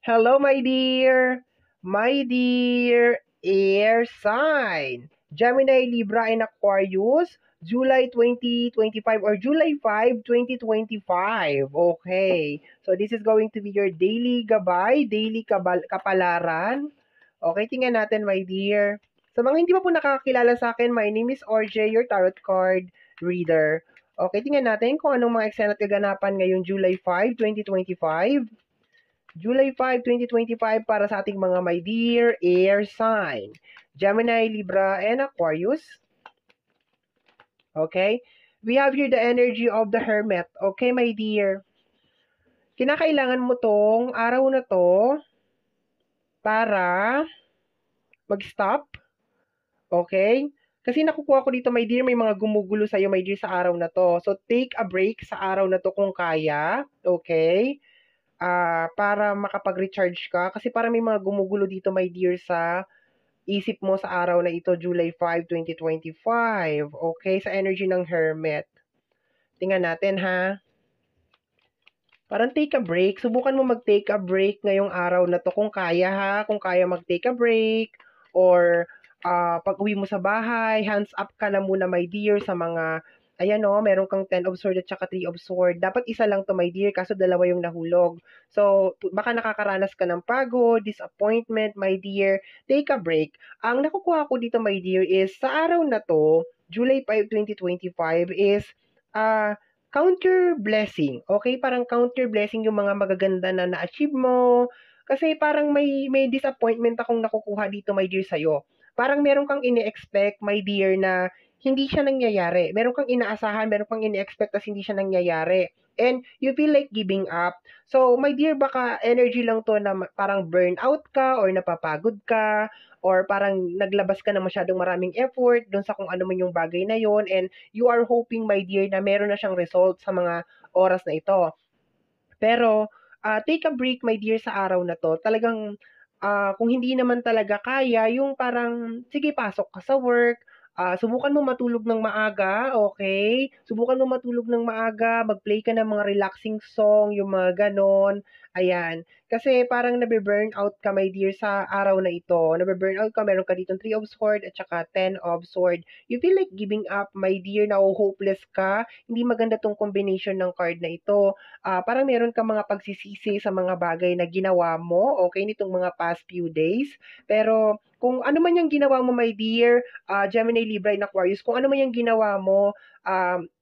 Hello, my dear air sign. Gemini, Libra, and Aquarius, July 2025 or July 5, 2025. Okay. So this is going to be your daily gabay, daily kapalaran. Okay, tingnan natin, my dear. Sa mga hindi pa po nakakakilala sa akin, my name is RJ, your tarot card reader. Okay, tingnan natin kung anong mga eksena at kaganapan ngayong July 5, 2025. July 5, 2025 para sa ating mga my dear air sign. Gemini, Libra, and Aquarius. Okay? We have here the energy of the Hermit. Okay, my dear? Kinakailangan mo tong araw na to para mag-stop. Okay? Kasi nakukuha ko dito, my dear, may mga gumugulo sa'yo, my dear, sa araw na to. So, take a break sa araw na to kung kaya. Okay? Para makapag-recharge ka. Kasi parang may mga gumugulo dito, my dear, sa isip mo sa araw na ito, July 5, 2025. Okay? Sa energy ng Hermit. Tingnan natin, ha? Parang take a break. Subukan mo mag-take a break ngayong araw na to kung kaya, ha? Kung kaya mag-take a break. Or pag uwi mo sa bahay, hands up ka na muna, my dear, sa mga ayan o, meron kang 10 of Swords at saka 3 of Swords. Dapat isa lang to, my dear, kaso dalawa yung nahulog. So, baka nakakaranas ka ng pagod, disappointment, my dear. Take a break. Ang nakukuha ko dito, my dear, is sa araw na to, July 5, 2025, is counter blessing. Okay? Parang counter blessing yung mga magaganda na na-achieve mo. Kasi parang may disappointment akong nakukuha dito, my dear, sa'yo. Parang meron kang ini-expect, my dear, na hindi siya nangyayari. Meron kang inaasahan, meron kang ini-expect tas hindi siya nangyayari. And you feel like giving up. So, my dear, baka energy lang to na parang burnout ka or napapagod ka or parang naglabas ka na masyadong maraming effort dun sa kung ano man yung bagay na yon, and you are hoping, my dear, na meron na siyang result sa mga oras na ito. Pero, take a break, my dear, sa araw na to. Talagang, kung hindi naman talaga kaya, yung parang, sige, pasok ka sa work, subukan mo matulog ng maaga, okay? Subukan mo matulog ng maaga, mag-play ka ng mga relaxing song, yung mga ganon. Ayan. Kasi parang nabe-burnout ka, my dear, sa araw na ito. Nabe-burnout ka, meron ka ditong 3 of Sword at saka 10 of Sword. You feel like giving up, my dear, na hopeless ka. Hindi maganda tong combination ng card na ito. Parang meron kang mga pagsisisi sa mga bagay na ginawa mo, okay, nitong mga past few days. Pero kung ano man yung ginawa mo, my dear, Gemini, Libra, and Aquarius, kung ano man yung ginawa mo,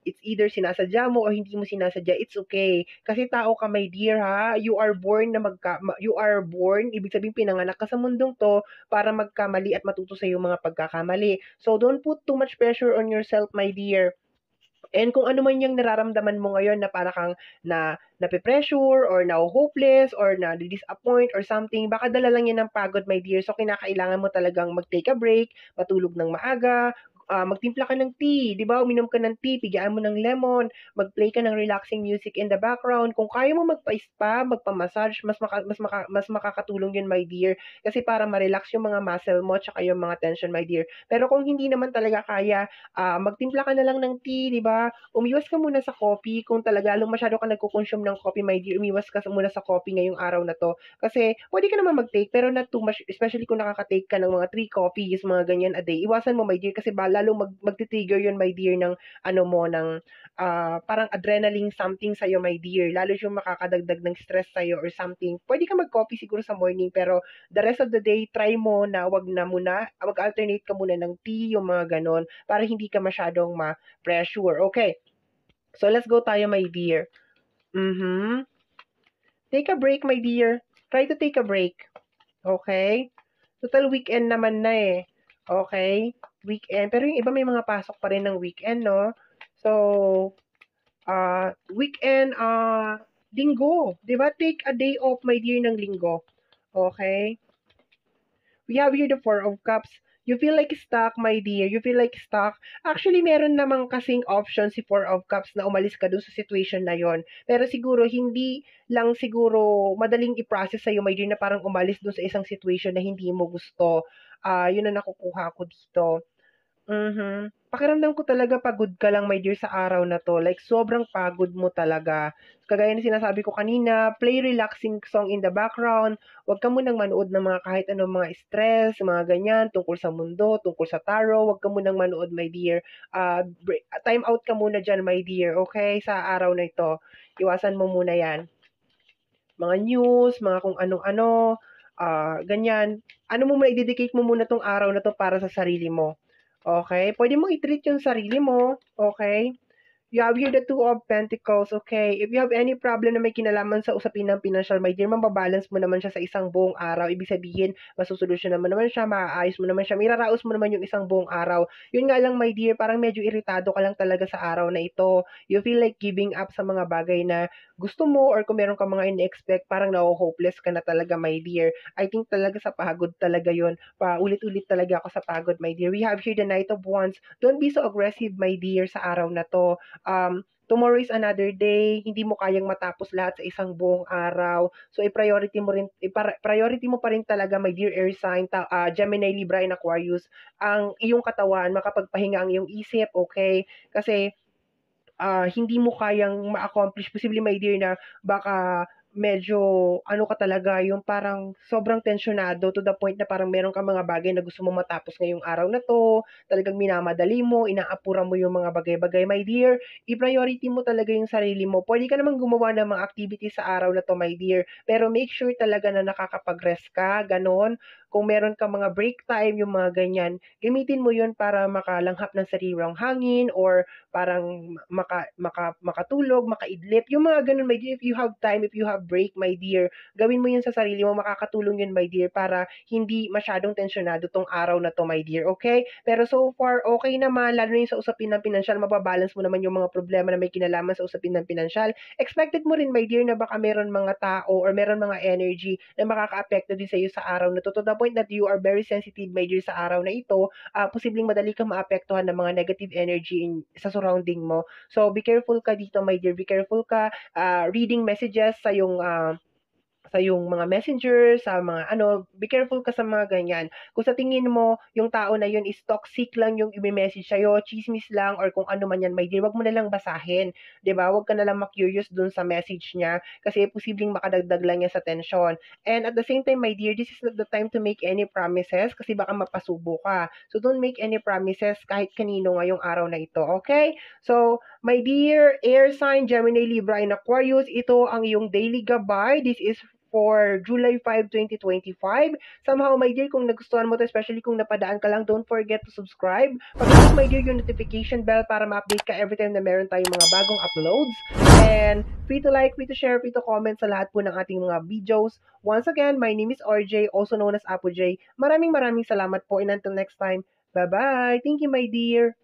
it's either sinasadya mo o hindi mo sinasadya, it's okay. Kasi tao ka, my dear, ha? You are born you are born, ibig sabihin pinanganak ka sa mundong to para magkamali at matuto sa iyong mga pagkakamali. So don't put too much pressure on yourself, my dear. And kung ano man yung nararamdaman mo ngayon na para kang nape-pressure or na hopeless or na disappoint or something, baka dala lang yan ng pagod, my dear. So, kinakailangan mo talagang mag-take a break, matulog ng maaga, magtimpla ka ng tea, di ba? Uminom ka ng tea, pigaan mo ng lemon, mag-play ka ng relaxing music in the background. Kung kaya mo magpa-spa, magpa-massage, mas makakatulong yun, my dear. Kasi para ma-relax yung mga muscle mo, tsaka yung mga tension, my dear. Pero kung hindi naman talaga kaya, magtimpla ka na lang ng tea, di ba? Umiwas ka muna sa coffee. Kung talaga masyado ka nagko-consume ng coffee, my dear, umiwas ka muna sa coffee ngayong araw na to. Kasi pwede ka naman mag-take, pero not too much, especially kung nakaka-take ka ng mga 3 coffees, mga ganyan a day. Iwasan mo, my dear, kasi lalong magti-trigger yun, my dear, ng ano mo, ng parang adrenaline something sa'yo, my dear. Lalo yung makakadagdag ng stress sa'yo or something. Pwede ka mag-coffee siguro sa morning, pero the rest of the day, try mo na wag na muna, mag-alternate ka muna ng tea, yung mga ganon, para hindi ka masyadong ma-pressure. Okay. So, let's go tayo, my dear. Take a break, my dear. Try to take a break. Okay? Total weekend naman na eh. Okay? Weekend. Pero yung iba may mga pasok pa rin ng weekend, no? So, weekend, linggo. Diba? Take a day off, my dear, ng linggo. Okay? We have here the Four of Cups. You feel like stuck, my dear. You feel like stuck. Actually, meron namang kasing option si Four of Cups na umalis ka dun sa situation na yon. Pero siguro, hindi lang siguro madaling i-process sa'yo, my dear, na parang umalis dun sa isang situation na hindi mo gusto. Yun ang nakukuha ko dito. pakiramdam ko talaga pagod ka lang, my dear, sa araw na 'to. Like, sobrang pagod mo talaga. Kagaya ng sinasabi ko kanina, play relaxing song in the background. Huwag ka munang manood ng mga kahit anong mga stress, mga ganyan, tungkol sa mundo, tungkol sa tarot. Huwag ka munang manood, my dear. Time out ka muna diyan, my dear, okay? Sa araw na ito. Iwasan mo muna 'yan. Mga news, mga kung ano-ano, ganyan. Ano mo muna, i-dedicate mo muna 'tong araw na 'to para sa sarili mo. Okay? Pwede mong i-treat yung sarili mo, okay? You have here the Two of Pentacles, okay? If you have any problem na may kinalaman sa usapin ng financial, my dear, mababalance mo naman siya sa isang buong araw. Ibig sabihin, masusolusyonan mo naman siya, maaayos mo naman siya, miraraos mo naman yung isang buong araw. Yun nga lang, my dear, parang medyo iritado ka lang talaga sa araw na ito. You feel like giving up sa mga bagay na gusto mo, or kung meron ka mga in-expect, parang na-hopeless ka na talaga, my dear. I think talaga sa pagod talaga yun. Ulit-ulit talaga ako sa pagod, my dear. We have here the Knight of Wands. Don't be so aggressive, my dear, sa araw na to. Tomorrow is another day, hindi mo kayang matapos lahat sa isang buong araw. So i-priority mo rin, priority mo pa rin talaga, my dear air sign, Gemini, Libra, and Aquarius, ang iyong katawan, makapagpahinga ang iyong isip, okay? Kasi hindi mo kayang ma-accomplish, posible, my dear, na baka medyo ano ka talaga, yung parang sobrang tensyonado to the point na parang meron kang mga bagay na gusto mo matapos ngayong araw na 'to, talagang minamadali mo, inaapura mo yung mga bagay-bagay. My dear, i-priority mo talaga yung sarili mo. Puwede ka namang gumawa ng mga activities sa araw na 'to, my dear, pero make sure talaga na nakakapag-rest ka, gano'n. Kung meron kang mga break time, yung mga ganyan, gamitin mo yun para makalanghap ng sariwang hangin, or parang makatulog, makaidlip, yung mga ganun, my dear. If you have time, if you have break, my dear, gawin mo yun sa sarili mo, makakatulong yun, my dear, para hindi masyadong tensyonado tong araw na to, my dear, okay? Pero so far, okay naman, lalo na yung sa usapin ng pinansyal, mababalance mo naman yung mga problema na may kinalaman sa usapin ng pinansyal. Expected mo rin, my dear, na baka meron mga tao or meron mga energy na makaka-apekto din sa iyo sa araw na to the point that you are very sensitive, my dear, sa araw na ito. Posibleng madali kang maapektuhan ng mga negative energy sa surrounding mo. So, be careful ka dito, my dear. Be careful ka reading messages sa yung mga messenger, sa mga ano, be careful ka sa mga ganyan. Kung sa tingin mo, yung tao na yun is toxic lang yung i-message sa'yo, chismis lang, or kung ano man yan, my dear, wag mo na lang basahin. 'Di ba? Wag ka na lang ma-curious dun sa message niya, kasi posibleng makadagdag lang yan sa tension. And at the same time, my dear, this is not the time to make any promises, kasi baka mapasubo ka. So, don't make any promises kahit kanino ngayong araw na ito, okay? So, my dear air sign, Gemini, Libra, and Aquarius, ito ang iyong daily gabay. This is for July 5, 2025. Somehow, my dear, kung nagustuhan mo to, especially kung napadaan ka lang, don't forget to subscribe. Pag-click, my dear, yung notification bell para ma-update ka every time na meron tayong mga bagong uploads. And free to like, free to share, free to comment sa lahat po ng ating mga videos. Once again, my name is RJ, also known as Apo J. Maraming salamat po, and until next time, bye-bye! Thank you, my dear!